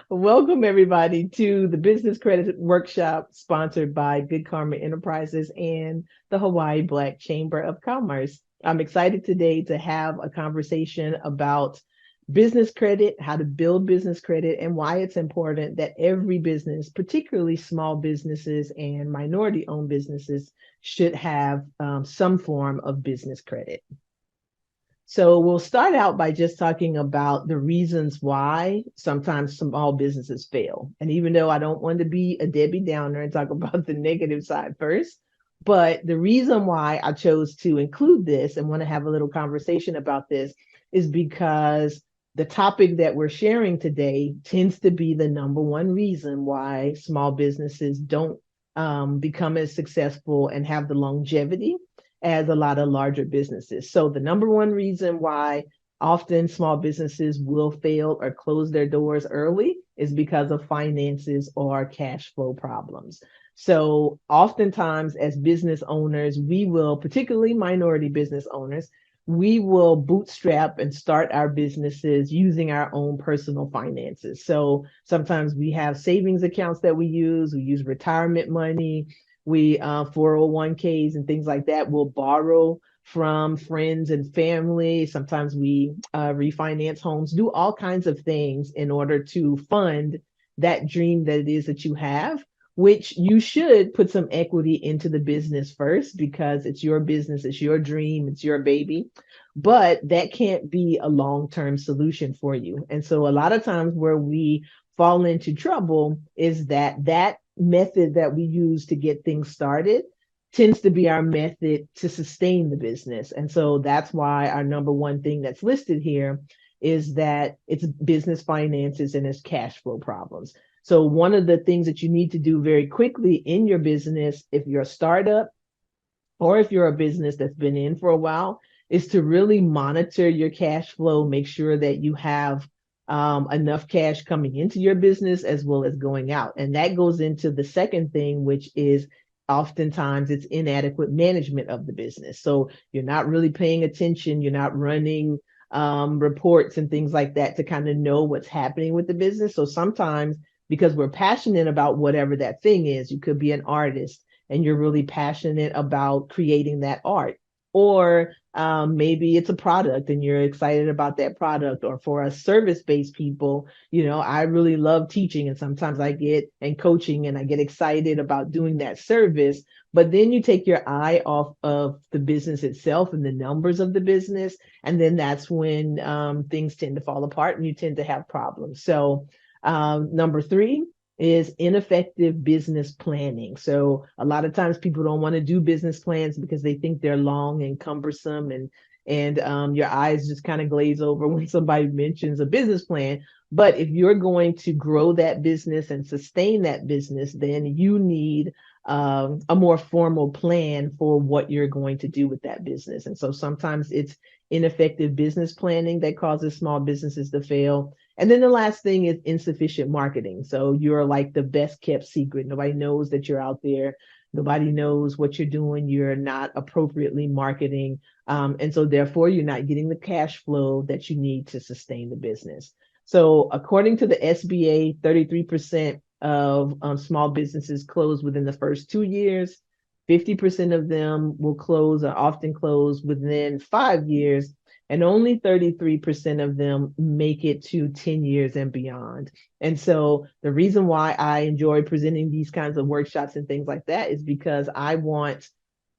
Welcome, everybody, to the Business Credit Workshop sponsored by Good Karma Enterprises and the Hawaii Black Chamber of Commerce. I'm excited today to have a conversation about business credit, how to build business credit, and why it's important that every business, particularly small businesses and minority owned businesses, should have some form of business credit. So we'll start out by just talking about the reasons why sometimes small businesses fail. And even though I don't want to be a Debbie Downer and talk about the negative side first, but the reason why I chose to include this and want to have a little conversation about this is because the topic that we're sharing today tends to be the number one reason why small businesses don't become as successful and have the longevity as a lot of larger businesses. So the number one reason why often small businesses will fail or close their doors early is because of finances or cash flow problems. So oftentimes as business owners, we will, particularly minority business owners, we will bootstrap and start our businesses using our own personal finances. So sometimes we have savings accounts that we use retirement money, we 401ks and things like that. We'll borrow from friends and family. Sometimes we refinance homes, do all kinds of things in order to fund that dream that it is that you have, which you should put some equity into the business first because it's your business, it's your dream, it's your baby. But that can't be a long-term solution for you. And so a lot of times where we fall into trouble is that method that we use to get things started tends to be our method to sustain the business. And so that's why our number one thing that's listed here is that it's business finances and it's cash flow problems. So one of the things that you need to do very quickly in your business, if you're a startup or if you're a business that's been in for a while, is to really monitor your cash flow, make sure that you have enough cash coming into your business as well as going out. And that goes into the second thing, which is oftentimes it's inadequate management of the business. So you're not really paying attention, you're not running reports and things like that to kind of know what's happening with the business. So sometimes because we're passionate about whatever that thing is, you could be an artist and you're really passionate about creating that art. Or maybe it's a product and you're excited about that product. Or for us service-based people, I really love teaching and sometimes I get and coaching and I get excited about doing that service. But then you take your eye off of the business itself and the numbers of the business. And then that's when things tend to fall apart and you tend to have problems. So number three is ineffective business planning. So a lot of times people don't want to do business plans because they think they're long and cumbersome and your eyes just kind of glaze over when somebody mentions a business plan. But if you're going to grow that business and sustain that business, then you need a more formal plan for what you're going to do with that business. And so sometimes it's ineffective business planning that causes small businesses to fail. And then the last thing is insufficient marketing. So you're like the best kept secret. Nobody knows that you're out there. Nobody knows what you're doing. You're not appropriately marketing. And so therefore, you're not getting the cash flow that you need to sustain the business. So according to the SBA, 33% of small businesses close within the first 2 years. 50% of them will close or often close within 5 years. And only 33% of them make it to 10 years and beyond. And so the reason why I enjoy presenting these kinds of workshops and things like that is because I want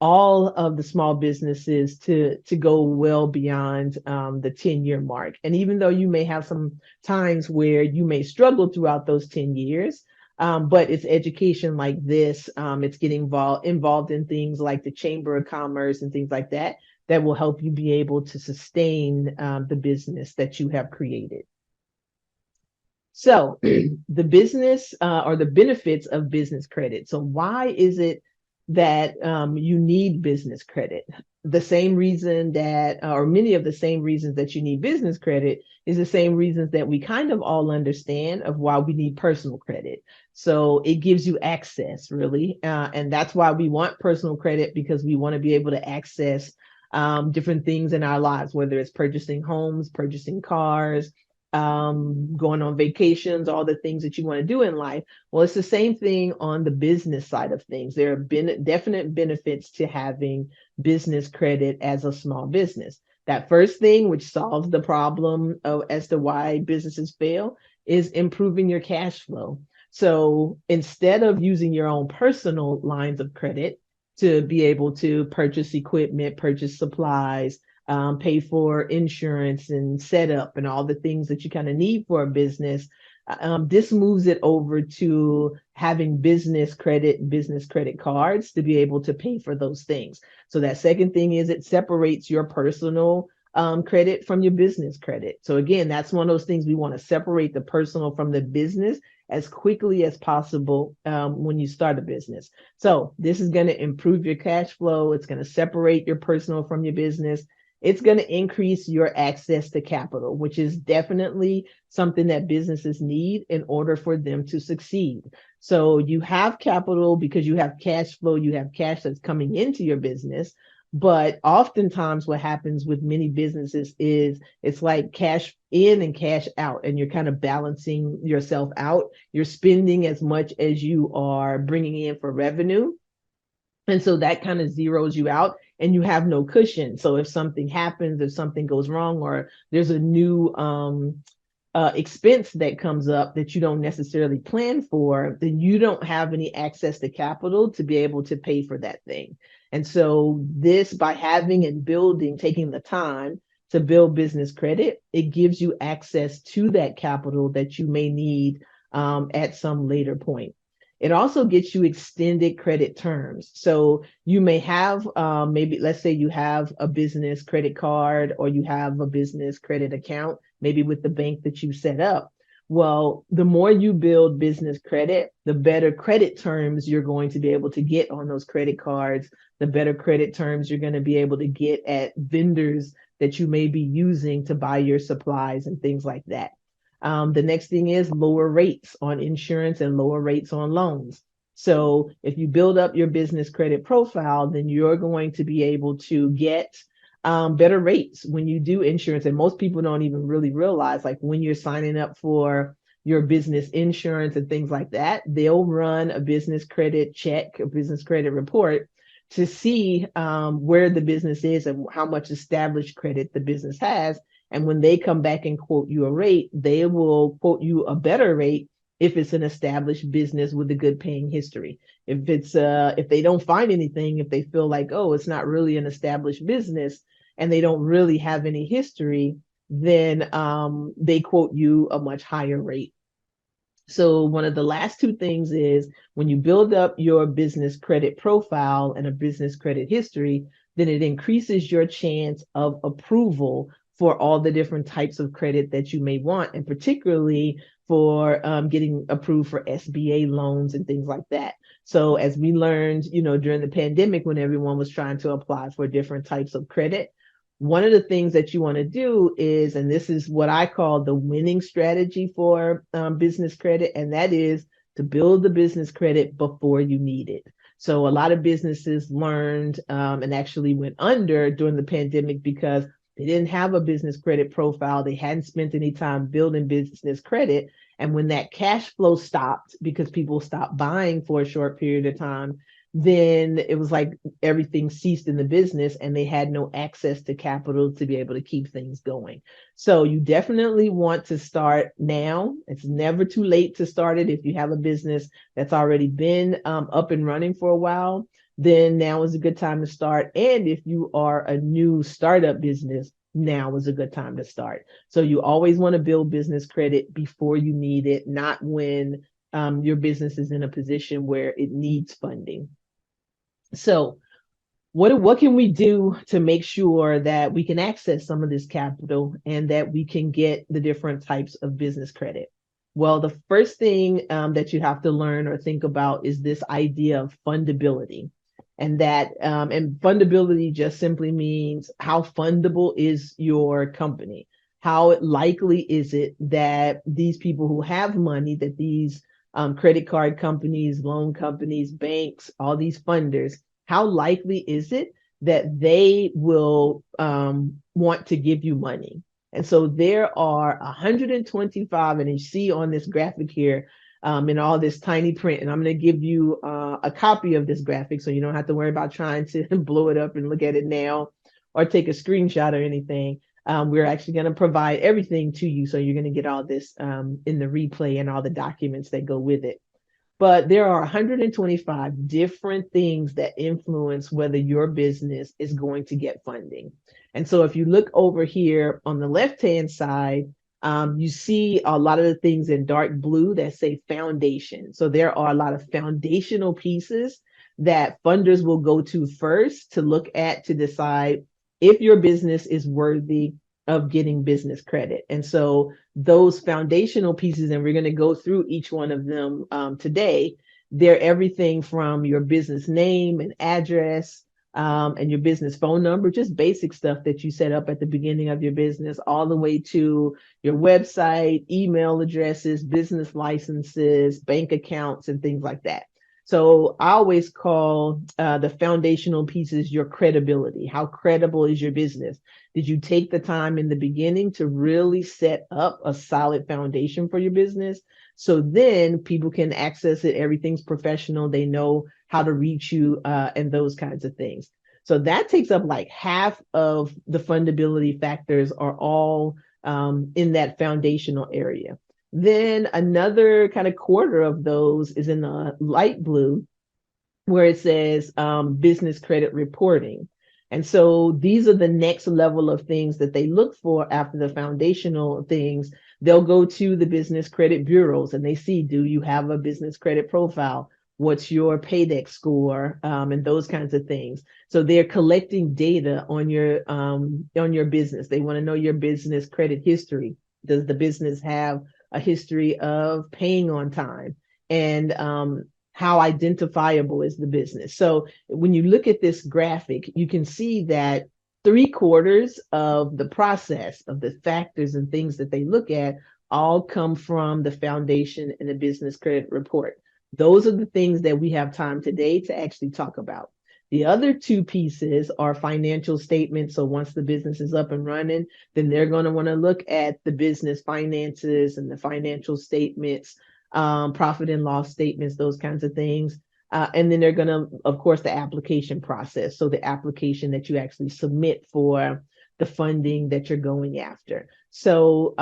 all of the small businesses to go well beyond the 10-year mark. And even though you may have some times where you may struggle throughout those 10 years, but it's education like this, it's getting involved in things like the Chamber of Commerce and things like that, that will help you be able to sustain the business that you have created. So the business or the benefits of business credit. So why is it that you need business credit? The same reason that, or many of the same reasons that you need business credit is the same reasons that we kind of all understand of why we need personal credit. So it gives you access, really. And that's why we want personal credit, because we want to be able to access different things in our lives, whether it's purchasing homes, purchasing cars, going on vacations, all the things that you want to do in life. Well, it's the same thing on the business side of things. There have been definite benefits to having business credit as a small business. That first thing, which solves the problem as to why businesses fail, is improving your cash flow. So instead of using your own personal lines of credit to be able to purchase equipment, purchase supplies, pay for insurance and setup and all the things that you kind of need for a business, this moves it over to having business credit cards to be able to pay for those things. So that second thing is it separates your personal credit from your business credit. So again, that's one of those things we want to separate the personal from the business as quickly as possible when you start a business. So this is going to improve your cash flow. It's going to separate your personal from your business. It's going to increase your access to capital, which is definitely something that businesses need in order for them to succeed. So you have capital because you have cash flow, you have cash that's coming into your business. But oftentimes what happens with many businesses is it's like cash in and cash out, and you're kind of balancing yourself out. You're spending as much as you are bringing in for revenue. And so that kind of zeroes you out and you have no cushion. So if something happens, if something goes wrong, or there's a new expense that comes up that you don't necessarily plan for, then you don't have any access to capital to be able to pay for that thing. And so this, by having and building, taking the time to build business credit, it gives you access to that capital that you may need at some later point. It also gets you extended credit terms. So you may have, maybe, let's say you have a business credit card or you have a business credit account, maybe with the bank that you set up. Well, the more you build business credit, the better credit terms you're going to be able to get on those credit cards, the better credit terms you're going to be able to get at vendors that you may be using to buy your supplies and things like that. The next thing is lower rates on insurance and lower rates on loans. So if you build up your business credit profile, then you're going to be able to get better rates when you do insurance. And most people don't even really realize, like when you're signing up for your business insurance and things like that, they'll run a business credit check, a business credit report to see where the business is and how much established credit the business has. And when they come back and quote you a rate, they will quote you a better rate if it's an established business with a good paying history. If it's if they don't find anything, if they feel like, oh, it's not really an established business and they don't really have any history, then they quote you a much higher rate. So one of the last two things is when you build up your business credit profile and a business credit history, then it increases your chance of approval for all the different types of credit that you may want, and particularly for getting approved for SBA loans and things like that. So as we learned, during the pandemic, when everyone was trying to apply for different types of credit, one of the things that you want to do is, and this is what I call the winning strategy for business credit, and that is to build the business credit before you need it. So a lot of businesses learned and actually went under during the pandemic because they didn't have a business credit profile. They hadn't spent any time building business credit. And when that cash flow stopped because people stopped buying for a short period of time, then it was like everything ceased in the business and they had no access to capital to be able to keep things going. So you definitely want to start now. It's never too late to start it. If you have a business that's already been up and running for a while, then now is a good time to start. And if you are a new startup business, now is a good time to start. So you always want to build business credit before you need it, not when your business is in a position where it needs funding. So what can we do to make sure that we can access some of this capital and that we can get the different types of business credit? Well, the first thing that you have to learn or think about is this idea of fundability. And that and fundability just simply means how fundable is your company? How likely is it that these people who have money, that these credit card companies, loan companies, banks, all these funders, how likely is it that they will want to give you money? And so there are 125, and you see on this graphic here, in all this tiny print, and I'm going to give you a copy of this graphic so you don't have to worry about trying to blow it up and look at it now or take a screenshot or anything. We're actually going to provide everything to you, so you're going to get all this in the replay and all the documents that go with it. But there are 125 different things that influence whether your business is going to get funding. And so if you look over here on the left-hand side, you see a lot of the things in dark blue that say foundation. So there are a lot of foundational pieces that funders will go to first to look at to decide if your business is worthy of getting business credit. And so those foundational pieces, and we're going to go through each one of them today, they're everything from your business name and address, and your business phone number, just basic stuff that you set up at the beginning of your business, all the way to your website, email addresses, business licenses, bank accounts, and things like that. So I always call the foundational pieces your credibility. How credible is your business? Did you take the time in the beginning to really set up a solid foundation for your business? So then people can access it. Everything's professional. They know how to reach you, and those kinds of things. So that takes up like half of the fundability factors are all in that foundational area. Then another kind of quarter of those is in the light blue, where it says business credit reporting. And so these are the next level of things that they look for after the foundational things. They'll go to the business credit bureaus and they see, do you have a business credit profile? What's your paydex score? And those kinds of things. So they're collecting data on your business. They want to know your business credit history. Does the business have a history of paying on time? And how identifiable is the business? So when you look at this graphic, you can see that 3/4 of the process of the factors and things that they look at all come from the foundation and the business credit report. Those are the things that we have time today to actually talk about. The other two pieces are financial statements. So once the business is up and running, then they're going to want to look at the business finances and the financial statements, profit and loss statements, those kinds of things. And then they're going to, of course, the application process. So the application that you actually submit for the funding that you're going after. So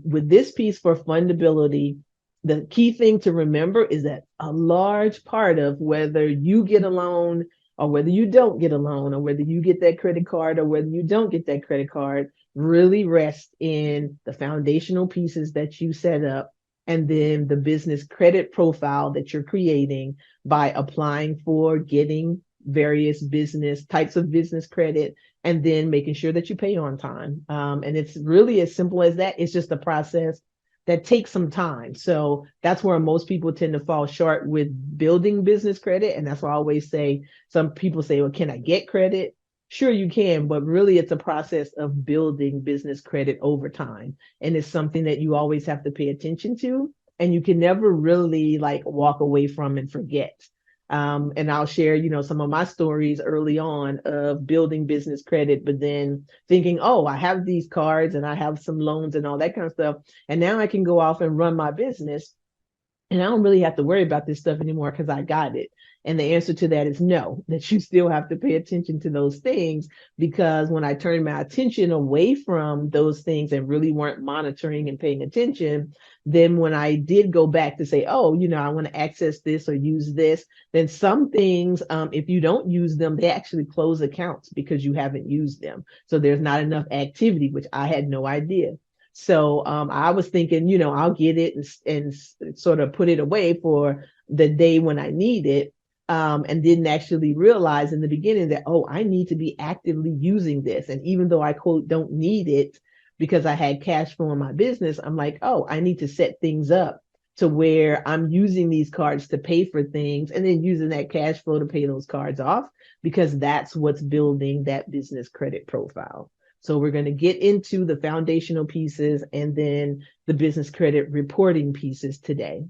with this piece for fundability, the key thing to remember is that a large part of whether you get a loan or whether you don't get a loan or whether you get that credit card or whether you don't get that credit card really rests in the foundational pieces that you set up, and then the business credit profile that you're creating by applying for getting various business types of business credit, and then making sure that you pay on time. And it's really as simple as that. It's just a process that takes some time. So that's where most people tend to fall short with building business credit. And that's why I always say, some people say, well, can I get credit? Sure, you can, but really it's a process of building business credit over time. And it's something that you always have to pay attention to, and you can never really like walk away from and forget. And I'll share, some of my stories early on of building business credit, but then thinking, oh, I have these cards and I have some loans and all that kind of stuff. And now I can go off and run my business. And I don't really have to worry about this stuff anymore because I got it. And the answer to that is no, that you still have to pay attention to those things, because when I turned my attention away from those things and really weren't monitoring and paying attention, then when I did go back to say, oh, I want to access this or use this, then some things, if you don't use them, they actually close accounts because you haven't used them. So there's not enough activity, which I had no idea. So I was thinking, I'll get it and sort of put it away for the day when I need it, and didn't actually realize in the beginning that, oh, I need to be actively using this. And even though I, quote, don't need it because I had cash flow in my business, I'm like, oh, I need to set things up to where I'm using these cards to pay for things and then using that cash flow to pay those cards off, because that's what's building that business credit profile. So we're going to get into the foundational pieces and then the business credit reporting pieces today.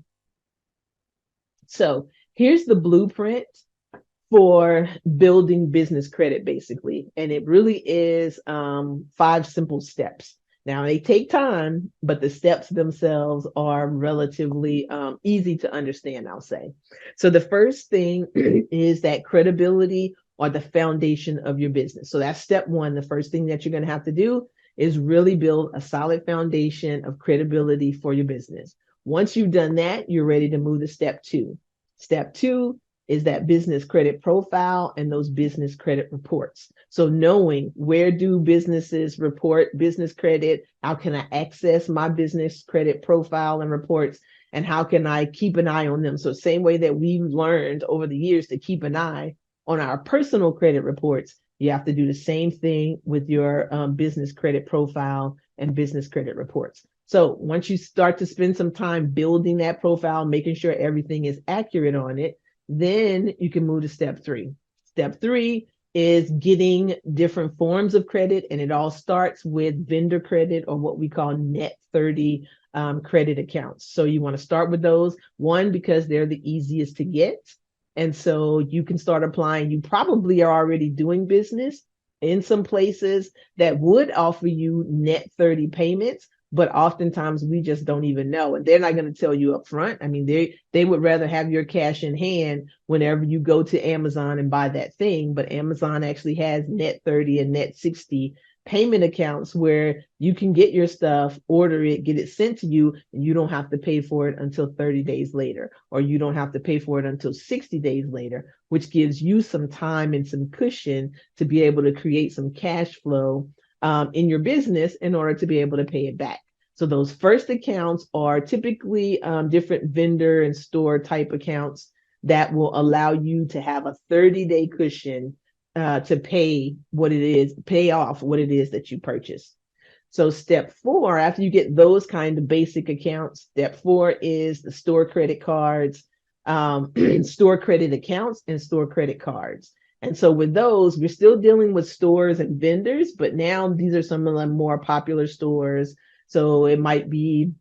So here's the blueprint for building business credit, basically. And it really is 5 simple steps. Now, they take time, but the steps themselves are relatively easy to understand, I'll say. So, the first thing is that credibility or the foundation of your business. So, that's step one. The first thing that you're going to have to do is really build a solid foundation of credibility for your business. Once you've done that, you're ready to move to step two. Step two is that business credit profile and those business credit reports. So knowing where do businesses report business credit, how can I access my business credit profile and reports, and how can I keep an eye on them? So same way that we've learned over the years to keep an eye on our personal credit reports, you have to do the same thing with your business credit profile and business credit reports. So once you start to spend some time building that profile, making sure everything is accurate on it, then you can move to step three. Step three is getting different forms of credit, and it all starts with vendor credit, or what we call net 30 credit accounts. So you want to start with those, one, because they're the easiest to get. And so you can start applying. You probably are already doing business in some places that would offer you net 30 payments, but oftentimes we just don't even know, and they're not going to tell you up front. I mean, they would rather have your cash in hand whenever you go to Amazon and buy that thing, but Amazon actually has net 30 and net 60 payment accounts where you can get your stuff, order it, get it sent to you, and you don't have to pay for it until 30 days later, or you don't have to pay for it until 60 days later, which gives you some time and some cushion to be able to create some cash flow in your business in order to be able to pay it back. So those first accounts are typically different vendor and store type accounts that will allow you to have a 30-day cushion to pay off what it is that you purchase. So step four, after you get those kind of basic accounts, step four is the store credit cards, store credit accounts, and store credit cards. And so with those, we're still dealing with stores and vendors, but now these are some of the more popular stores. So it might be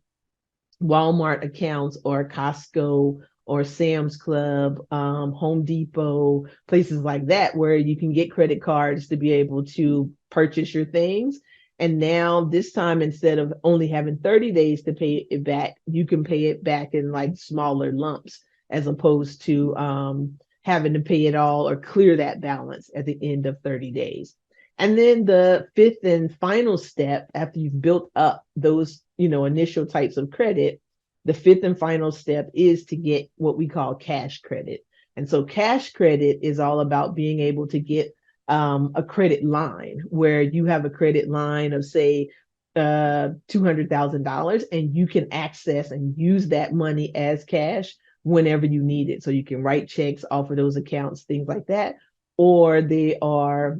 Walmart accounts or Costco or Sam's Club, Home Depot, places like that, where you can get credit cards to be able to purchase your things. And now this time, instead of only having 30 days to pay it back, you can pay it back in like smaller lumps, as opposed to having to pay it all or clear that balance at the end of 30 days. And then the fifth and final step, after you've built up those, initial types of credit, the fifth and final step is to get what we call cash credit. And so cash credit is all about being able to get a credit line, where you have a credit line of, say, $200,000, and you can access and use that money as cash whenever you need it. So you can write checks off of those accounts, things like that, or they are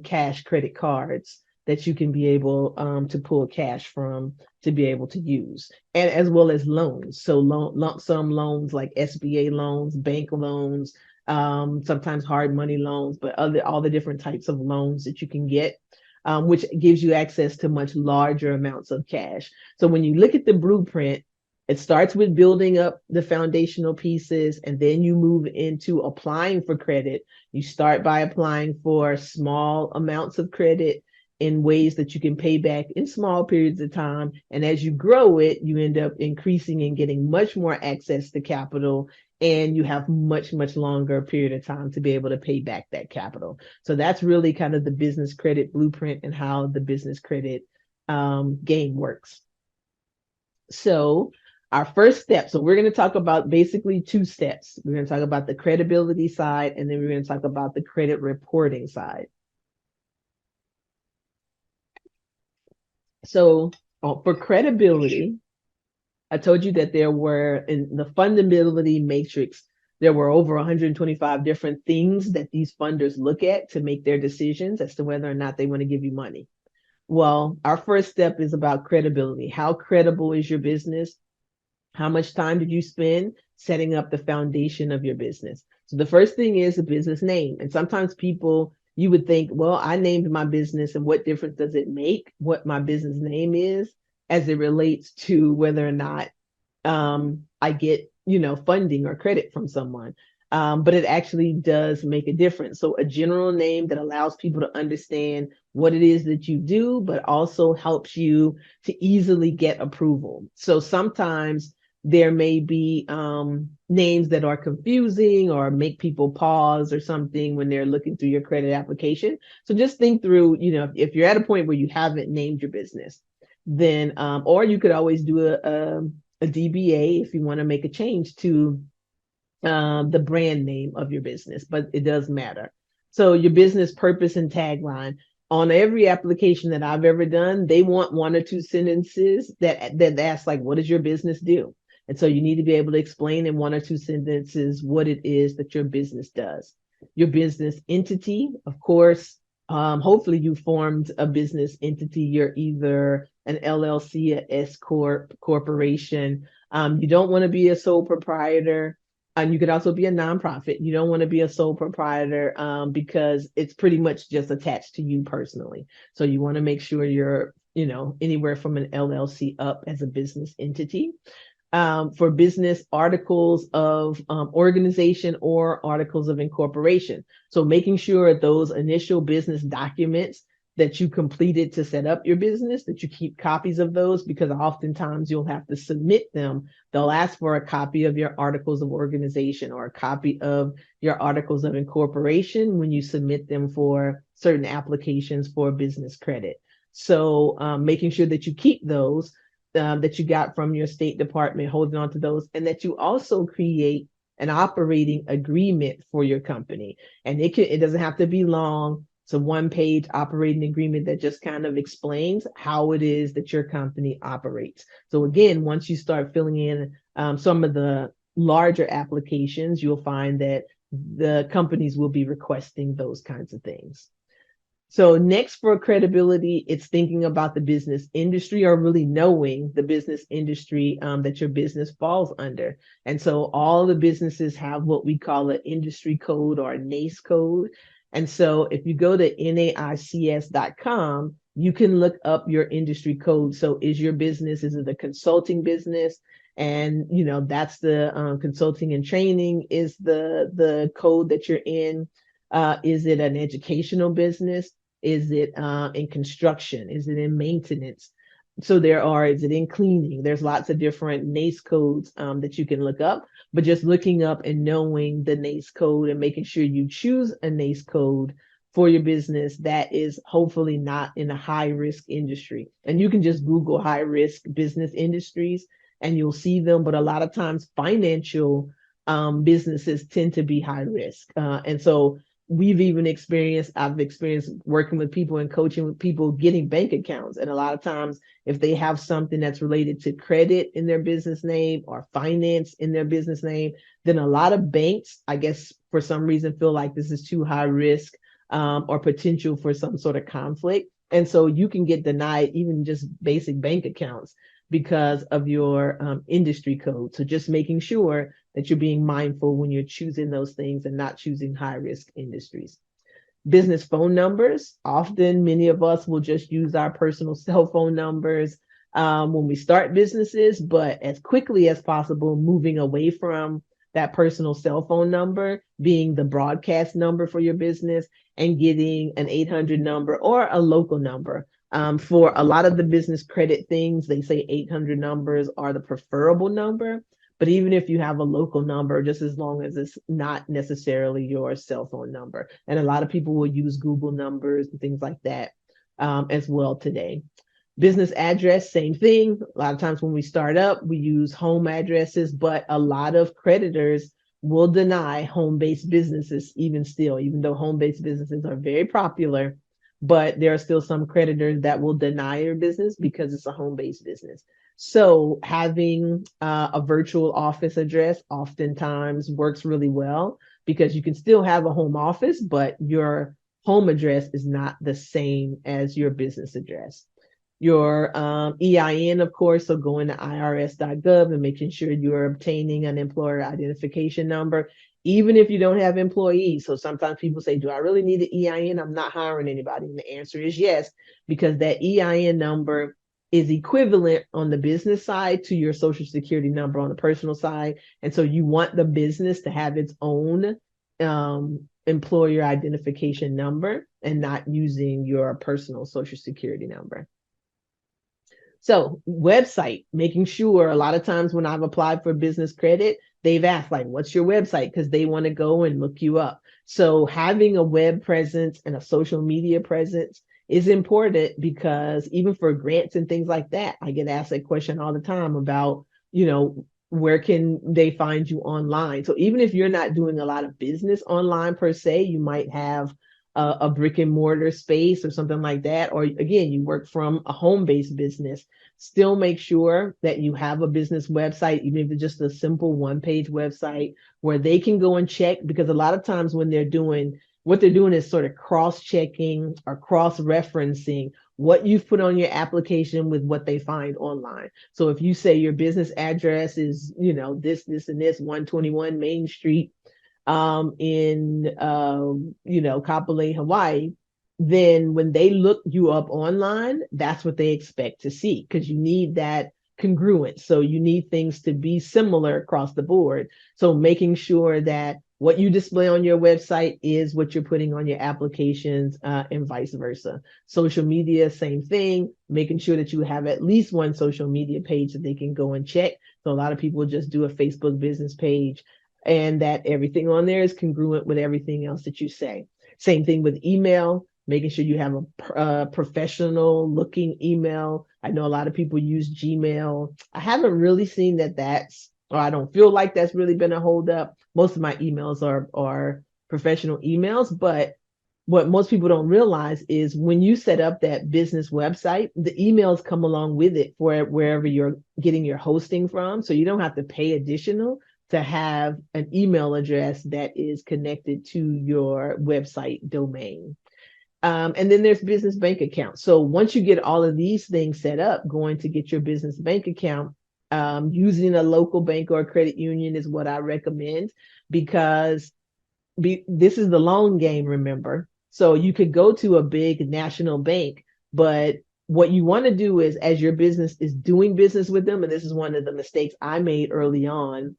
cash credit cards that you can be able to pull cash from to be able to use, and as well as loans. So lump sum loans like SBA loans, bank loans, sometimes hard money loans, but all the different types of loans that you can get, which gives you access to much larger amounts of cash. So when you look at the blueprint, it starts with building up the foundational pieces, and then you move into applying for credit. You start by applying for small amounts of credit in ways that you can pay back in small periods of time. And as you grow it, you end up increasing and getting much more access to capital, and you have much, much longer period of time to be able to pay back that capital. So that's really kind of the business credit blueprint and how the business credit game works. So our first step, so we're going to talk about basically two steps. We're going to talk about the credibility side, and then we're going to talk about the credit reporting side. So for credibility, I told you that there were, in the fundability matrix, there were over 125 different things that these funders look at to make their decisions as to whether or not they want to give you money. Well, our first step is about credibility. How credible is your business? How much time did you spend setting up the foundation of your business? So the first thing is a business name. And sometimes you would think, well, I named my business, and what difference does it make what my business name is as it relates to whether or not I get, funding or credit from someone? but it actually does make a difference. So a general name that allows people to understand what it is that you do, but also helps you to easily get approval. So sometimes there may be names that are confusing or make people pause or something when they're looking through your credit application. So just think through, if you're at a point where you haven't named your business, then, or you could always do a DBA if you want to make a change to the brand name of your business, but it does matter. So your business purpose and tagline. On every application that I've ever done, they want one or two sentences that ask like, what does your business do? And so you need to be able to explain in one or two sentences what it is that your business does. Your business entity, of course, hopefully you formed a business entity. You're either an LLC, a S corp, corporation. You don't want to be a sole proprietor. And you could also be a nonprofit. You don't want to be a sole proprietor because it's pretty much just attached to you personally. So you want to make sure you're, anywhere from an LLC up as a business entity. For business articles of organization or articles of incorporation. So making sure those initial business documents that you completed to set up your business, that you keep copies of those, because oftentimes you'll have to submit them. They'll ask for a copy of your articles of organization or a copy of your articles of incorporation when you submit them for certain applications for business credit. So making sure that you keep those that you got from your State Department, holding on to those, and that you also create an operating agreement for your company. And it doesn't have to be long. It's a one-page operating agreement that just kind of explains how it is that your company operates. So again, once you start filling in some of the larger applications, you'll find that the companies will be requesting those kinds of things. So next, for credibility, it's thinking about the business industry, or really knowing the business industry that your business falls under. And so all the businesses have what we call an industry code or a NAICS code. And so if you go to NAICS.com, you can look up your industry code. So is it a consulting business? And, that's the consulting and training is the code that you're in. Is it an educational business? Is it in construction? Is it in maintenance? So is it in cleaning? There's lots of different NAICS codes that you can look up, but just looking up and knowing the NAICS code and making sure you choose a NAICS code for your business that is hopefully not in a high risk industry. And you can just Google high risk business industries and you'll see them. But a lot of times financial businesses tend to be high risk. And so I've experienced working with people and coaching with people getting bank accounts. And a lot of times, if they have something that's related to credit in their business name or finance in their business name, then a lot of banks, I guess, for some reason feel like this is too high risk or potential for some sort of conflict. And so you can get denied even just basic bank accounts because of your industry code. So just making sure that you're being mindful when you're choosing those things and not choosing high risk industries. Business phone numbers. Often, many of us will just use our personal cell phone numbers when we start businesses, but as quickly as possible, moving away from that personal cell phone number being the broadcast number for your business and getting an 800 number or a local number. For a lot of the business credit things, they say 800 numbers are the preferable number. But even if you have a local number, just as long as it's not necessarily your cell phone number. And a lot of people will use Google numbers and things like that as well today. Business address, same thing. A lot of times when we start up, we use home addresses, but a lot of creditors will deny home-based businesses even though home-based businesses are very popular, but there are still some creditors that will deny your business because it's a home-based business. So having a virtual office address oftentimes works really well because you can still have a home office, but your home address is not the same as your business address. Your EIN, of course, so going to irs.gov and making sure you're obtaining an employer identification number, even if you don't have employees. So sometimes people say, do I really need an EIN? I'm not hiring anybody. And the answer is yes, because that EIN number is equivalent on the business side to your social security number on the personal side. And so you want the business to have its own employer identification number and not using your personal social security number. So website, making sure, a lot of times when I've applied for business credit, they've asked like, what's your website? Because they want to go and look you up. So having a web presence and a social media presence is important, because even for grants and things like that, I get asked that question all the time about, where can they find you online? So even if you're not doing a lot of business online per se, you might have a brick and mortar space or something like that. Or again, you work from a home-based business, still make sure that you have a business website, even if it's just a simple one-page website where they can go and check, because a lot of times when what they're doing is sort of cross-checking or cross-referencing what you've put on your application with what they find online. So if you say your business address is, this and this, 121 Main Street, in Kapolei, Hawaii, then when they look you up online, that's what they expect to see, because you need that congruence. So you need things to be similar across the board. So making sure that what you display on your website is what you're putting on your applications, and vice versa. Social media, same thing, making sure that you have at least one social media page that they can go and check. So a lot of people just do a Facebook business page, and that everything on there is congruent with everything else that you say. Same thing with email, making sure you have a professional looking email. I know a lot of people use Gmail. I haven't really seen or I don't feel like that's really been a holdup. Most of my emails are professional emails, but what most people don't realize is when you set up that business website, the emails come along with it for wherever you're getting your hosting from. So you don't have to pay additional to have an email address that is connected to your website domain. And then there's business bank accounts. So once you get all of these things set up, going to get your business bank account, using a local bank or a credit union is what I recommend, because this is the long game, remember. So you could go to a big national bank, but what you want to do is, as your business is doing business with them, and this is one of the mistakes I made early on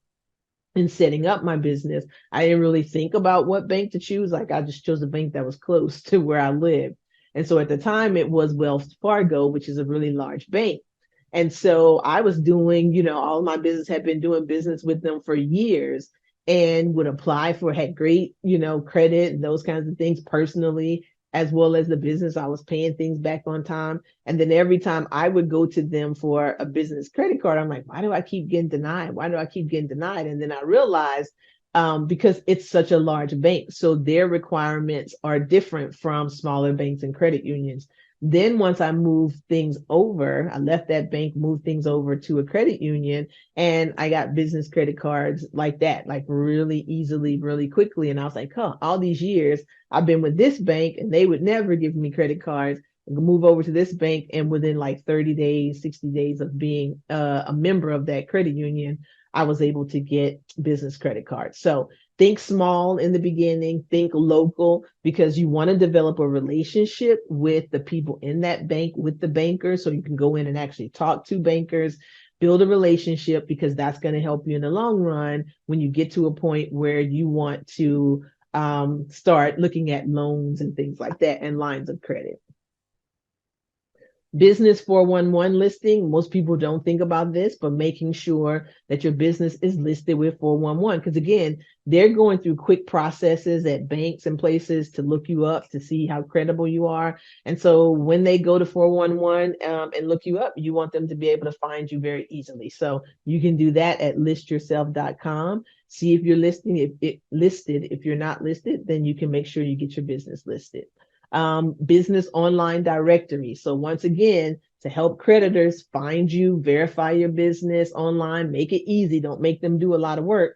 in setting up my business, I didn't really think about what bank to choose. Like, I just chose a bank that was close to where I lived. And so at the time it was Wells Fargo, which is a really large bank. And so I was doing, all of my business had been doing business with them for years, and would apply had great, credit and those kinds of things personally, as well as the business. I was paying things back on time. And then every time I would go to them for a business credit card, I'm like, why do I keep getting denied? Why do I keep getting denied? And then I realized, because it's such a large bank, so their requirements are different from smaller banks and credit unions. Then once I moved things over, I left that bank, moved things over to a credit union, and I got business credit cards like that, like really easily, really quickly. And I was like, all these years I've been with this bank and they would never give me credit cards. Move over to this bank, and within like 30 days, 60 days of being a member of that credit union, I was able to get business credit cards. So think small in the beginning, think local, because you want to develop a relationship with the people in that bank, with the bankers, so you can go in and actually talk to bankers, build a relationship, because that's going to help you in the long run when you get to a point where you want to start looking at loans and things like that and lines of credit. Business 411 listing, most people don't think about this, but making sure that your business is listed with 411, because again, they're going through quick processes at banks and places to look you up to see how credible you are. And so when they go to 411 and look you up, you want them to be able to find you very easily. So you can do that at listyourself.com. See if you're listed. If you're not listed, then you can make sure you get your business listed. Business online directory. So once again, to help creditors find you, verify your business online, make it easy, don't make them do a lot of work,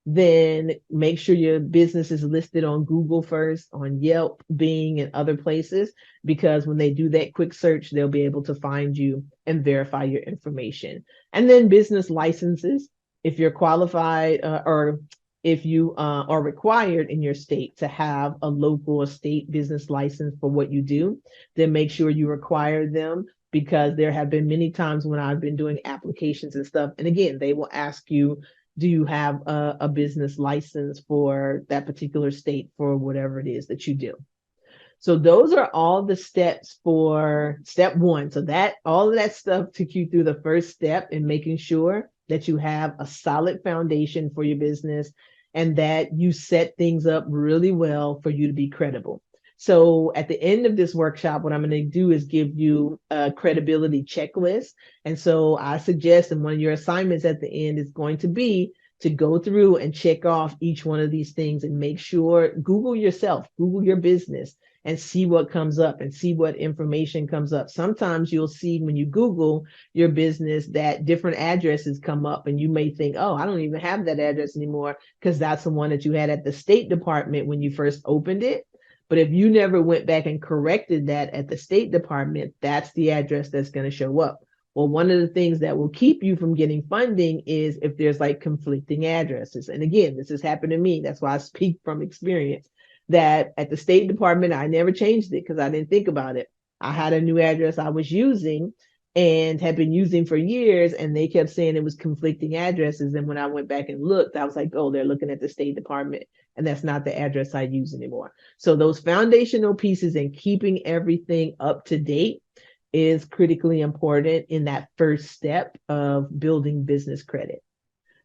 then make sure your business is listed on Google first, on Yelp, Bing, and other places, because when they do that quick search, they'll be able to find you and verify your information. And then business licenses, if you're qualified or if you are required in your state to have a local or state business license for what you do, then make sure you require them because there have been many times when I've been doing applications and stuff. And again, they will ask you, do you have a business license for that particular state for whatever it is that you do? So those are all the steps for step one. So that all of that stuff took you through the first step in making sure that you have a solid foundation for your business and that you set things up really well for you to be credible. So at the end of this workshop, what I'm going to do is give you a credibility checklist. And so I suggest, and one of your assignments at the end is going to be to go through and check off each one of these things and make sure, Google yourself, Google your business, and see what comes up and see what information comes up. Sometimes you'll see when you Google your business that different addresses come up and you may think, oh, I don't even have that address anymore because that's the one that you had at the State Department when you first opened it. But if you never went back and corrected that at the State Department, that's the address that's going to show up. Well, one of the things that will keep you from getting funding is if there's like conflicting addresses. And again, this has happened to me. That's why I speak from experience, that at the State Department, I never changed it because I didn't think about it. I had a new address I was using and had been using for years, and they kept saying it was conflicting addresses. And when I went back and looked, I was like, oh, they're looking at the State Department, and that's not the address I use anymore. So those foundational pieces and keeping everything up to date is critically important in that first step of building business credit.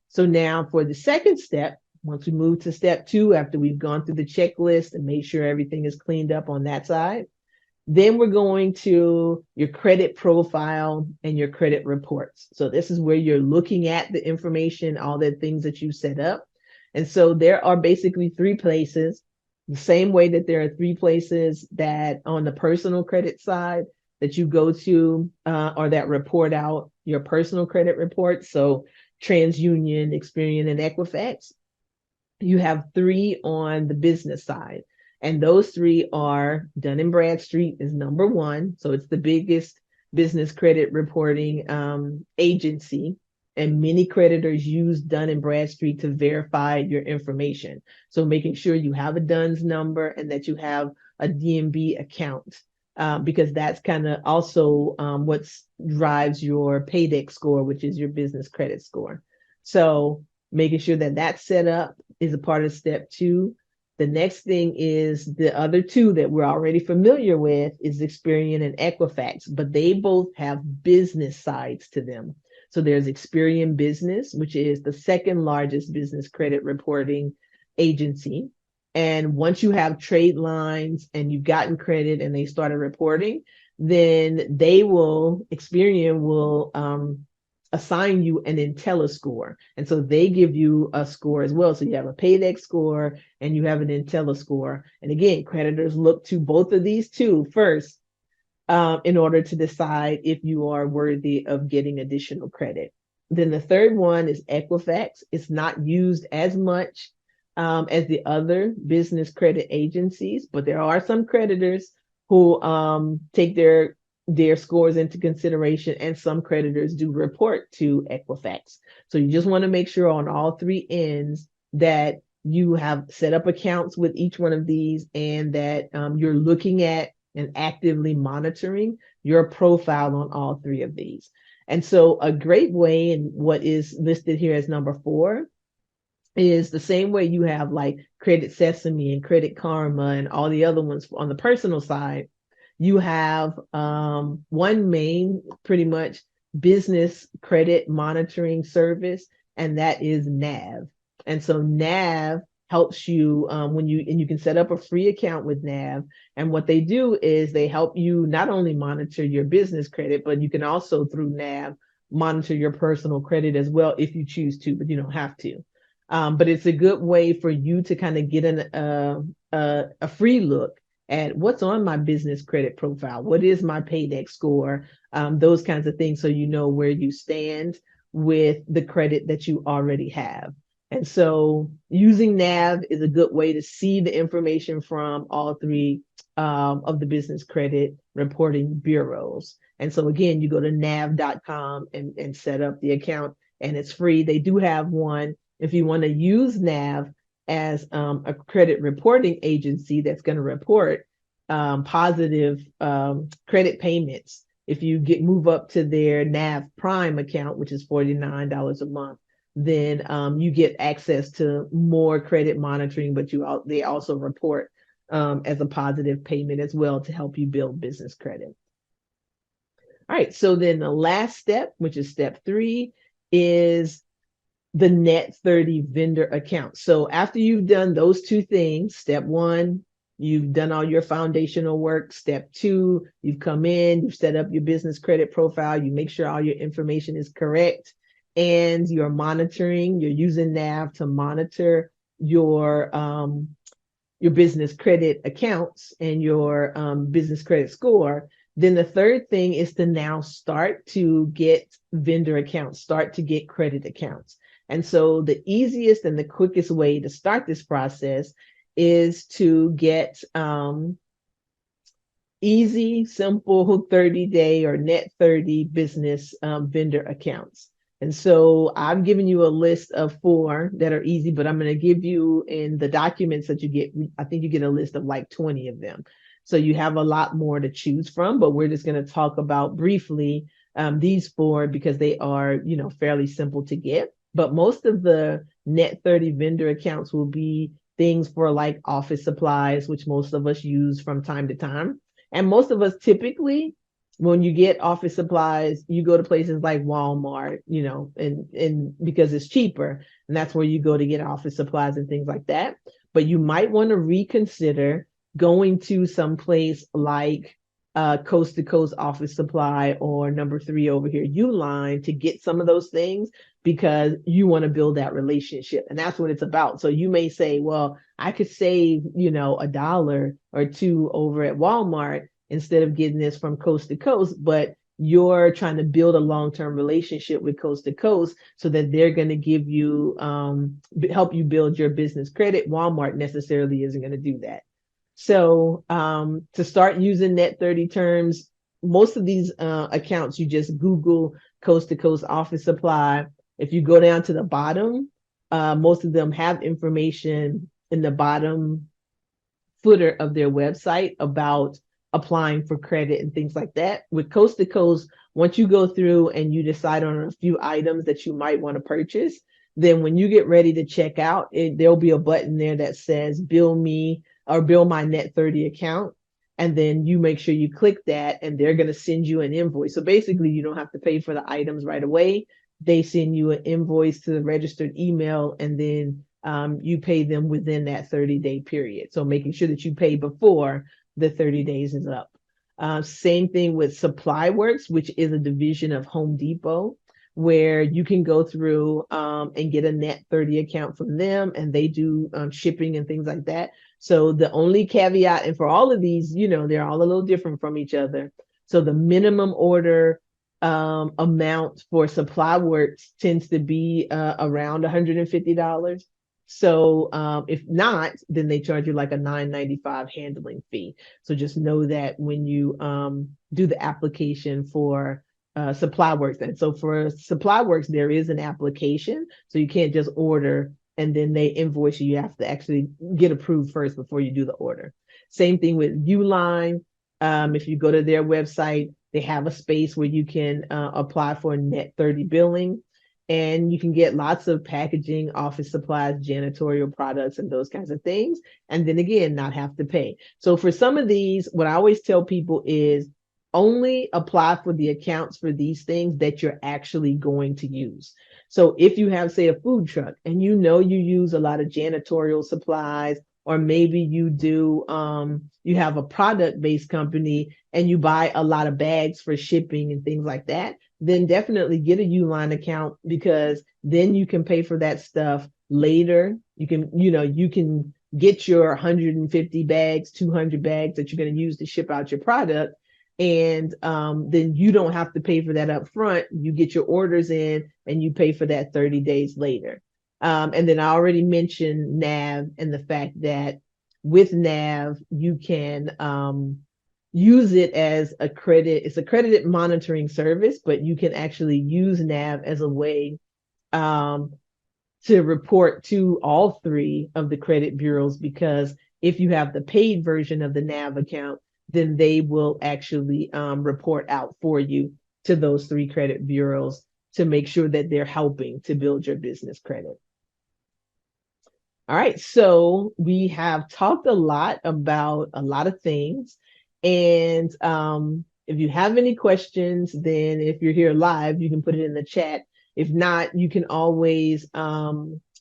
So now for the second step, once we move to step two, after we've gone through the checklist and made sure everything is cleaned up on that side, then we're going to your credit profile and your credit reports. So this is where you're looking at the information, all the things that you set up. And so there are basically three places, the same way that there are three places that on the personal credit side that you go to or that report out your personal credit reports. So TransUnion, Experian, and Equifax. You have three on the business side. And those three are Dun & Bradstreet is number one. So it's the biggest business credit reporting agency. And many creditors use Dun & Bradstreet to verify your information. So making sure you have a DUNS number and that you have a DNB account, because that's kind of also what drives your PAYDEX score, which is your business credit score. So making sure that that's set up is a part of step two. The next thing is the other two that we're already familiar with is Experian and Equifax, but they both have business sides to them. So there's Experian Business, which is the second largest business credit reporting agency. And once you have trade lines and you've gotten credit and they started reporting, then Experian will assign you an IntelliScore. And so they give you a score as well. So you have a PAYDEX score and you have an IntelliScore. And again, creditors look to both of these two first in order to decide if you are worthy of getting additional credit. Then the third one is Equifax. It's not used as much as the other business credit agencies, but there are some creditors who take their scores into consideration, and some creditors do report to Equifax. So you just want to make sure on all three ends that you have set up accounts with each one of these and that you're looking at and actively monitoring your profile on all three of these. And so a great way, and what is listed here as number 4, is the same way you have like Credit Sesame and Credit Karma and all the other ones on the personal side. You have one main, pretty much, business credit monitoring service, and that is NAV. And so NAV helps you and you can set up a free account with NAV. And what they do is they help you not only monitor your business credit, but you can also through NAV monitor your personal credit as well if you choose to, but you don't have to. But it's a good way for you to kind of get a free look at what's on my business credit profile. What is my PAYDEX score? Those kinds of things, so you know where you stand with the credit that you already have. And so using NAV is a good way to see the information from all three of the business credit reporting bureaus. And so again, you go to nav.com and set up the account, and it's free. They do have one if you want to use NAV as a credit reporting agency that's going to report positive credit payments If you move up to their NAV Prime account, which is $49 a month, then you get access to more credit monitoring, but they also report as a positive payment as well to help you build business credit. All right, so then the last step, which is step 3, is the Net 30 vendor account. So after you've done those 2 things, step 1, you've done all your foundational work. Step 2, you've come in, you've set up your business credit profile, you make sure all your information is correct, and you're monitoring, you're using NAV to monitor your business credit accounts and your business credit score. Then the third thing is to now start to get vendor accounts, start to get credit accounts. And so the easiest and the quickest way to start this process is to get easy, simple 30-day or Net 30 business vendor accounts. And so I've given you a list of 4 that are easy, but I'm going to give you in the documents that you get, I think you get a list of like 20 of them. So you have a lot more to choose from, but we're just going to talk about briefly these 4 because they are, fairly simple to get. But most of the Net 30 vendor accounts will be things for like office supplies, which most of us use from time to time. And most of us typically, when you get office supplies, you go to places like Walmart, and because it's cheaper, and that's where you go to get office supplies and things like that. But you might want to reconsider going to some place like Coast to Coast Office Supply or number 3 over here, Uline, to get some of those things because you want to build that relationship. And that's what it's about. So you may say, well, I could save, $1 or $2 over at Walmart instead of getting this from Coast to Coast, but you're trying to build a long-term relationship with Coast to Coast so that they're going to give you, help you build your business credit. Walmart necessarily isn't going to do that. So to start using Net 30 terms, most of these accounts, you just Google Coast to Coast Office Supply. If you go down to the bottom, most of them have information in the bottom footer of their website about applying for credit and things like that. With Coast to Coast, once you go through and you decide on a few items that you might want to purchase, then when you get ready to check out, there'll be a button there that says bill me or bill my Net 30 account. And then you make sure you click that and they're going to send you an invoice. So basically you don't have to pay for the items right away. They send you an invoice to the registered email and then you pay them within that 30-day period. So making sure that you pay before the 30 days is up. Same thing with SupplyWorks, which is a division of Home Depot, where you can go through and get a Net 30 account from them, and they do shipping and things like that. So the only caveat, and for all of these, they're all a little different from each other. So the minimum order amount for SupplyWorks tends to be around $150. So if not, then they charge you like a $9.95 handling fee. So just know that when you do the application for SupplyWorks. And so for SupplyWorks, there is an application. So you can't just order and then they invoice you. You have to actually get approved first before you do the order. Same thing with Uline. If you go to their website, they have a space where you can apply for Net 30 billing. And you can get lots of packaging, office supplies, janitorial products, and those kinds of things. And then again, not have to pay. So for some of these, what I always tell people is only apply for the accounts for these things that you're actually going to use. So if you have, say, a food truck and you use a lot of janitorial supplies, or maybe you do, you have a product-based company and you buy a lot of bags for shipping and things like that, then definitely get a Uline account because then you can pay for that stuff later. You can get your 150 bags, 200 bags that you're going to use to ship out your product. And then you don't have to pay for that up front. You get your orders in and you pay for that 30 days later. And then I already mentioned NAV and the fact that with NAV, you can use it as a credit. It's a credit monitoring service, but you can actually use NAV as a way to report to all 3 of the credit bureaus, because if you have the paid version of the NAV account, then they will actually report out for you to those three credit bureaus to make sure that they're helping to build your business credit. All right, so we have talked a lot about a lot of things. And if you have any questions, then if you're here live, you can put it in the chat. If not, you can always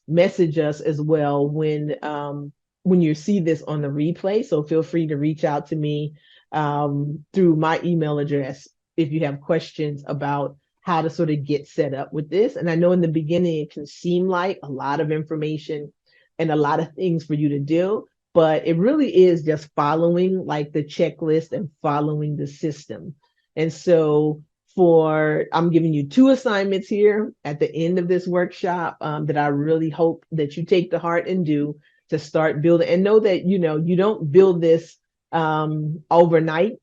message us as well when you see this on the replay. So feel free to reach out to me through my email address if you have questions about how to sort of get set up with this. And I know in the beginning, it can seem like a lot of information and a lot of things for you to do, but it really is just following like the checklist and following the system. And so I'm giving you 2 assignments here at the end of this workshop that I really hope that you take to heart and do to start building, and know that, you don't build this overnight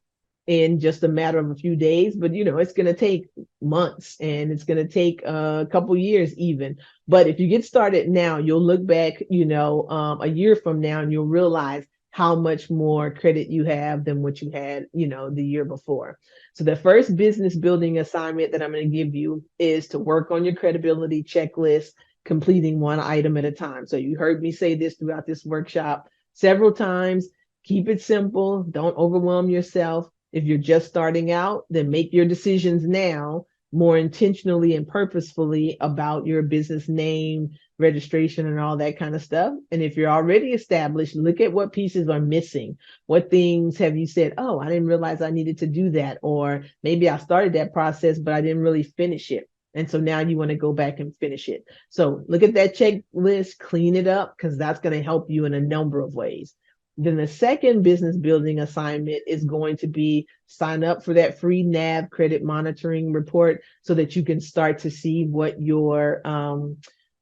in just a matter of a few days, but it's going to take months and it's going to take a couple years even. But if you get started now, you'll look back, a year from now, and you'll realize how much more credit you have than what you had, the year before. So the first business building assignment that I'm going to give you is to work on your credibility checklist, completing one item at a time. So you heard me say this throughout this workshop several times. Keep it simple. Don't overwhelm yourself. If you're just starting out, then make your decisions now more intentionally and purposefully about your business name, registration, and all that kind of stuff. And if you're already established, look at what pieces are missing. What things have you said, oh, I didn't realize I needed to do that. Or maybe I started that process, but I didn't really finish it. And so now you want to go back and finish it. So look at that checklist, clean it up, because that's going to help you in a number of ways. Then the second business building assignment is going to be sign up for that free NAV credit monitoring report so that you can start to see what your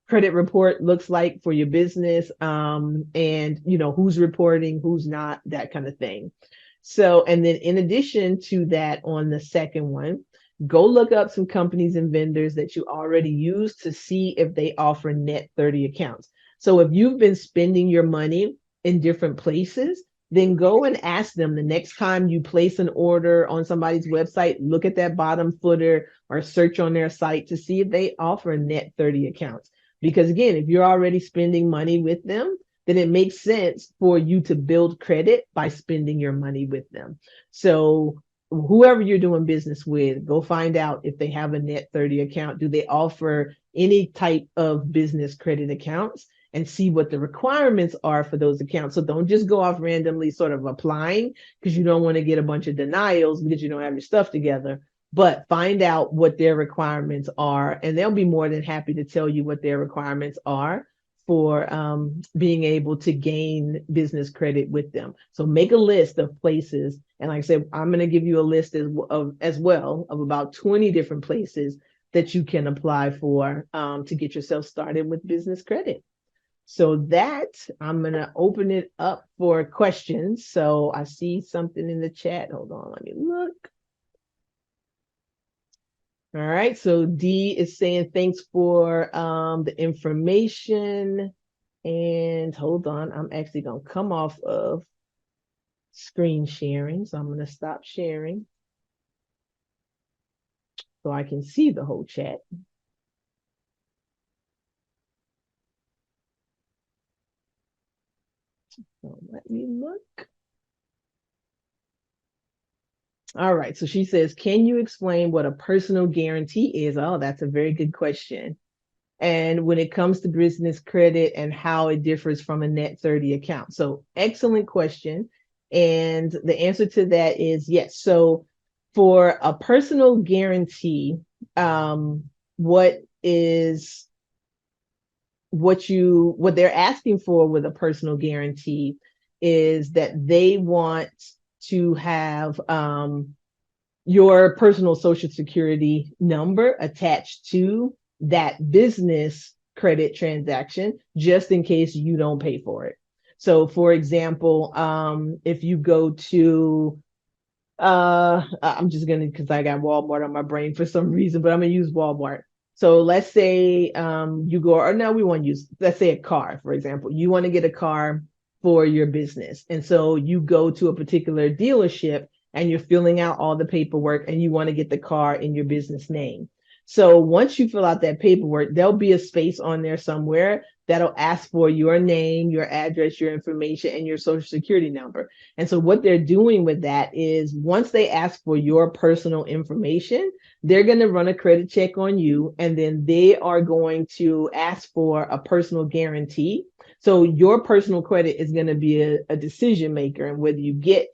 credit report looks like for your business, and who's reporting, who's not, that kind of thing. So, and then in addition to that, on the second one, go look up some companies and vendors that you already use to see if they offer net 30 accounts. So if you've been spending your money in different places, then go and ask them the next time you place an order on somebody's website, look at that bottom footer or search on their site to see if they offer net 30 accounts. Because again, if you're already spending money with them, then it makes sense for you to build credit by spending your money with them. So whoever you're doing business with, go find out if they have a net 30 account. Do they offer any type of business credit accounts? And see what the requirements are for those accounts. So don't just go off randomly sort of applying, because you don't want to get a bunch of denials because you don't have your stuff together. But find out what their requirements are, and they'll be more than happy to tell you what their requirements are for being able to gain business credit with them. So make a list of places. And like I said, I'm going to give you a list as well of about 20 different places that you can apply for to get yourself started with business credit. So that I'm going to open it up for questions. So I see something in the chat. Hold on, let me look. All right. So D is saying thanks for the information. And hold on, I'm actually going to come off of screen sharing. So I'm going to stop sharing so I can see the whole chat. So let me look. All right. So she says, can you explain what a personal guarantee is? Oh, that's a very good question. And when it comes to business credit and how it differs from a net 30 account. So excellent question. And the answer to that is yes. So for a personal guarantee, what they're asking for with a personal guarantee is that they want to have your personal social security number attached to that business credit transaction, just in case you don't pay for it. So for example, if you go to I'm just gonna, because I got Walmart on my brain for some reason, but I'm gonna use Walmart. So let's say you go, or no, we want to use, let's say a car, for example. You want to get a car for your business. And so you go to a particular dealership and you're filling out all the paperwork and you want to get the car in your business name. So once you fill out that paperwork, there'll be a space on there somewhere that'll ask for your name, your address, your information, and your social security number. And so what they're doing with that is once they ask for your personal information, they're going to run a credit check on you, and then they are going to ask for a personal guarantee. So your personal credit is going to be a decision maker and whether you get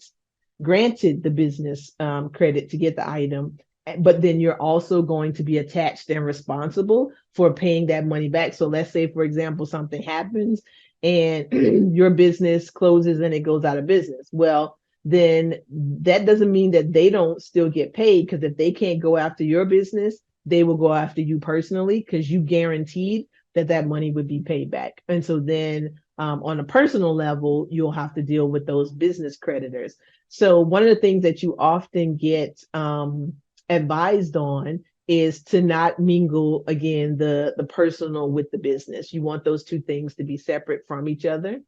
granted the business credit to get the item, but then you're also going to be attached and responsible for paying that money back. So let's say, for example, something happens and your business closes and it goes out of business. Well, then that doesn't mean that they don't still get paid, because if they can't go after your business, they will go after you personally because you guaranteed that that money would be paid back. And so then on a personal level, you'll have to deal with those business creditors. So one of the things that you often get advised on is to not mingle, again, the personal with the business. You want those two things to be separate from each other.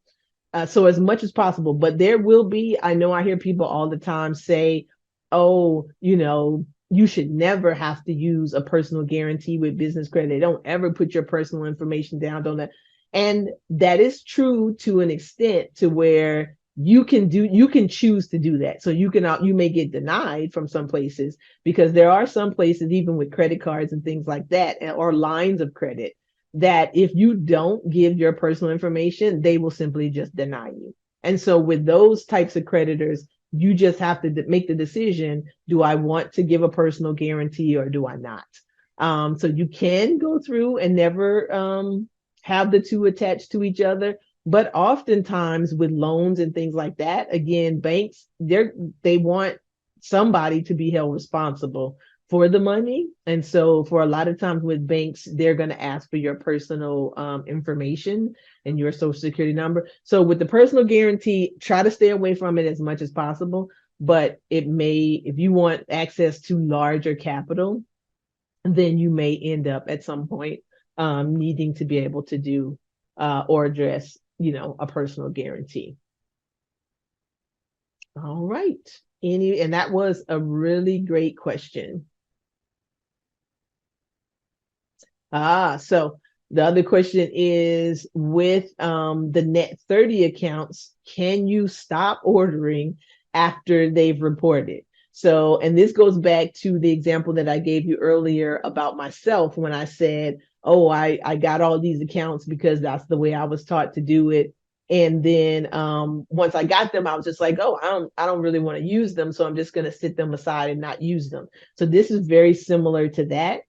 So as much as possible, but there will be, I know I hear people all the time say, oh, you should never have to use a personal guarantee with business credit. Don't ever put your personal information down. Don't. And that is true to an extent, to where you can choose to do that. So you may get denied from some places, because there are some places, even with credit cards and things like that, or lines of credit, that if you don't give your personal information, they will simply just deny you. And so with those types of creditors, you just have to make the decision: do I want to give a personal guarantee or do I not? So you can go through and never have the two attached to each other. But oftentimes with loans and things like that, again, banks, they want somebody to be held responsible for the money. And so for a lot of times with banks, they're going to ask for your personal information and your social security number. So with the personal guarantee, try to stay away from it as much as possible. But if you want access to larger capital, then you may end up at some point needing to be able to do or address, a personal guarantee. All right. And that was a really great question. So the other question is, with the Net 30 accounts, can you stop ordering after they've reported? So, and this goes back to the example that I gave you earlier about myself, when I said, oh, I got all these accounts because that's the way I was taught to do it. And then once I got them, I was just like, oh, I don't really want to use them, so I'm just going to sit them aside and not use them. So this is very similar to that.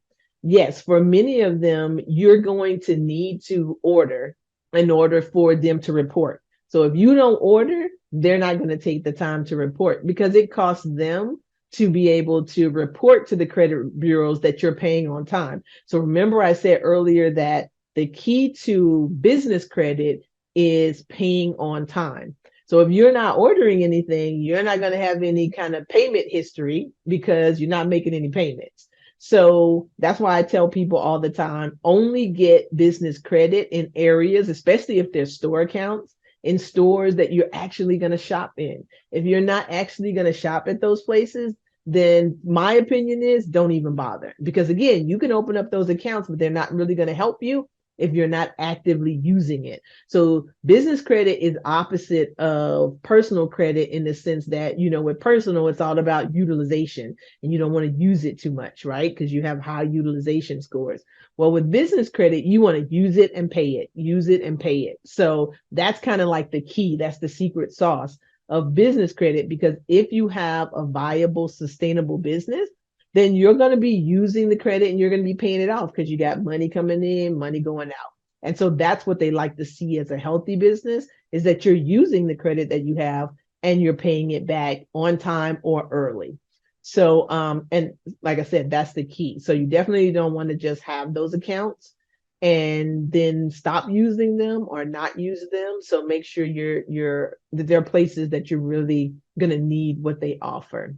Yes, for many of them, you're going to need to order in order for them to report. So if you don't order, they're not going to take the time to report, because it costs them to be able to report to the credit bureaus that you're paying on time. So remember, I said earlier that the key to business credit is paying on time. So if you're not ordering anything, you're not going to have any kind of payment history because you're not making any payments. So that's why I tell people all the time, only get business credit in areas, especially if they're store accounts, in stores that you're actually going to shop in. If you're not actually going to shop at those places, then my opinion is don't even bother. Because again, you can open up those accounts, but they're not really going to help you if you're not actively using it. So business credit is opposite of personal credit in the sense that, with personal, it's all about utilization and you don't want to use it too much, right? Because you have high utilization scores. Well, with business credit, you want to use it and pay it, use it and pay it. So that's kind of like the key. That's the secret sauce of business credit, because if you have a viable, sustainable business, then you're going to be using the credit and you're going to be paying it off because you got money coming in, money going out. And so that's what they like to see as a healthy business, is that you're using the credit that you have and you're paying it back on time or early. So, and like I said, that's the key. So you definitely don't want to just have those accounts and then stop using them or not use them. So make sure that there are places that you're really going to need what they offer.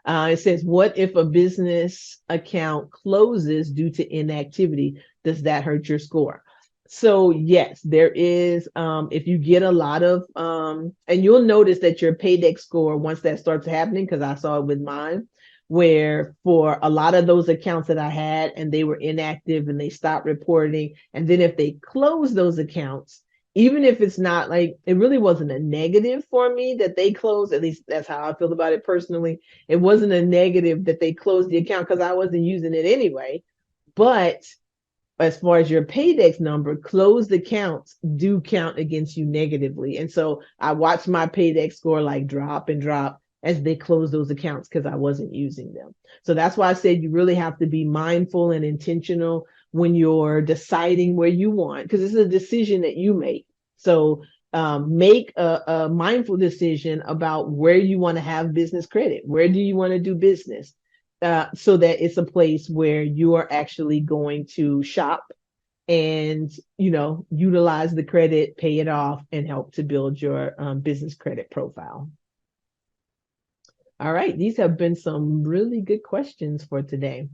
It says, what if a business account closes due to inactivity? Does that hurt your score? So yes, there is, if you get a lot of, and you'll notice that your paydex score, once that starts happening, because I saw it with mine, where for a lot of those accounts that I had and they were inactive and they stopped reporting. And then if they close those accounts, even if it's not like, it really wasn't a negative for me that they closed, at least that's how I feel about it personally. It wasn't a negative that they closed the account because I wasn't using it anyway. But as far as your paydex number, closed accounts do count against you negatively. And so I watched my paydex score like drop and drop as they close those accounts because I wasn't using them. So that's why I said you really have to be mindful and intentional when you're deciding where you want, because it's a decision that you make. So make a mindful decision about where you want to have business credit. Where do you want to do business? So that it's a place where you are actually going to shop and utilize the credit, pay it off, and help to build your business credit profile. All right, these have been some really good questions for today.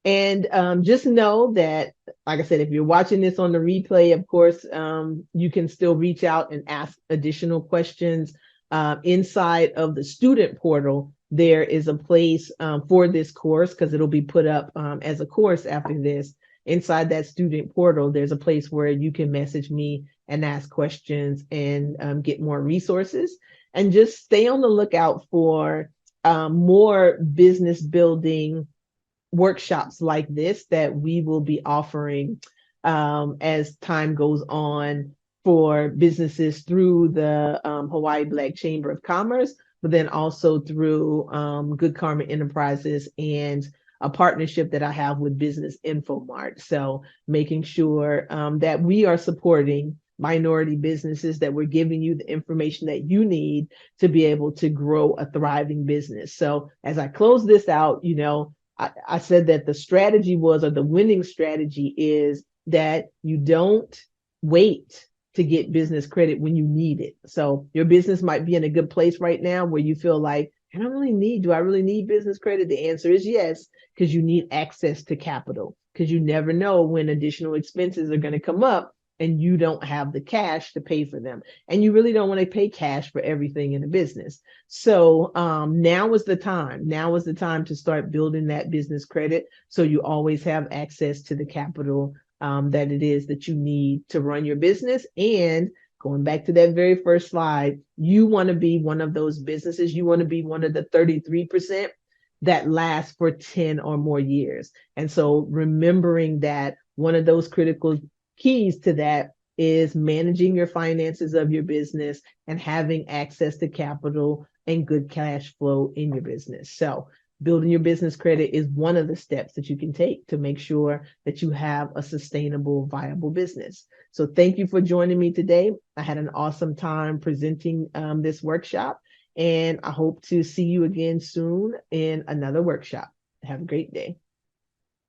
And just know that, like I said, if you're watching this on the replay, of course, you can still reach out and ask additional questions. Inside of the student portal, there is a place for this course because it'll be put up as a course after this. Inside that student portal, there's a place where you can message me and ask questions and get more resources. And just stay on the lookout for more business building workshops like this that we will be offering as time goes on for businesses through the Hawaii Black Chamber of Commerce, but then also through Good Karma Enterprises and a partnership that I have with Business InfoMart. So making sure that we are supporting minority businesses, that we're giving you the information that you need to be able to grow a thriving business. So as I close this out, I said that the strategy was, or the winning strategy is that you don't wait to get business credit when you need it. So your business might be in a good place right now where you feel like, do I really need business credit? The answer is yes, because you need access to capital, because you never know when additional expenses are going to come up and you don't have the cash to pay for them. And you really don't want to pay cash for everything in a business. So now is the time. Now is the time to start building that business credit so you always have access to the capital that it is that you need to run your business. And going back to that very first slide, you want to be one of those businesses. You want to be one of the 33% that lasts for 10 or more years. And so remembering that one of those critical keys to that is managing your finances of your business and having access to capital and good cash flow in your business. So building your business credit is one of the steps that you can take to make sure that you have a sustainable, viable business. So thank you for joining me today. I had an awesome time presenting this workshop, and I hope to see you again soon in another workshop. Have a great day.